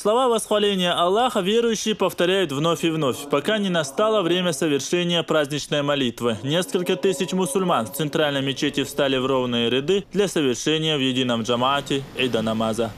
Слова восхваления Аллаха верующие повторяют вновь и вновь, пока не настало время совершения праздничной молитвы. Несколько тысяч мусульман в центральной мечети встали в ровные ряды для совершения в едином джамаате ида намаза.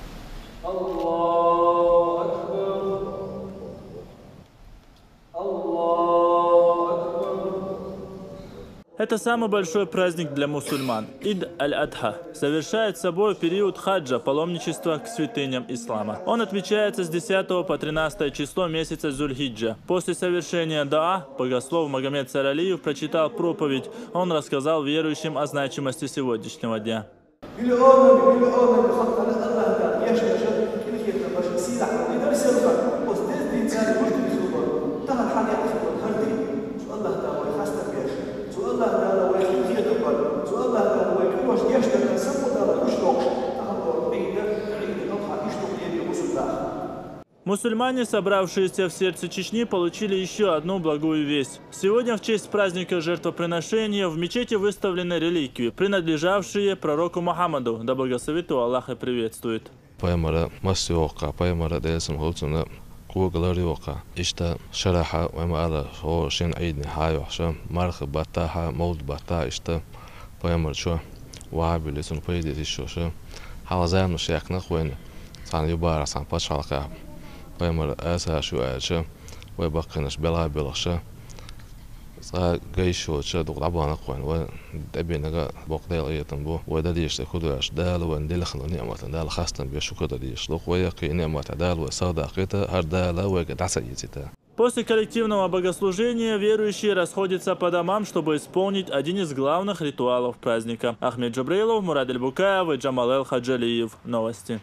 Это самый большой праздник для мусульман. Ид аль-Адха совершает собой период хаджа, паломничества к святыням ислама. Он отмечается с 10 по 13 число месяца Зуль-Хиджа. После совершения даа богослов Магомед Саралиев прочитал проповедь. Он рассказал верующим о значимости сегодняшнего дня. Мусульмане, собравшиеся в сердце Чечни, получили еще одну благую весть. Сегодня в честь праздника жертвоприношения в мечети выставлены реликвии, принадлежавшие пророку Мухаммаду, да благословит его Аллах и приветствует. İşte şeraha ve ma'ala o şen aydın hayahşa marx bataha mawd bata işte payamar şu vabil sun paydi şu şu halazan şekna khoyn san yubara san paşalqa payamar asa şu aşa ve bakınış bela belşa sa gaysho şu duqabana khoyn ve debinaga boqdayl yetan bu ve da işte kudaş dal ve ndilkhnu ni'matan dal khastan bi şu kadar işte ve yaqi ni'matan dal ve sadaqata har dal ve qadasayita. После коллективного богослужения верующие расходятся по домам, чтобы исполнить один из главных ритуалов праздника. Ахмед Джабрейлов, Мурад Эль-Букаев и Джамал Эл-Хаджалиев. Новости.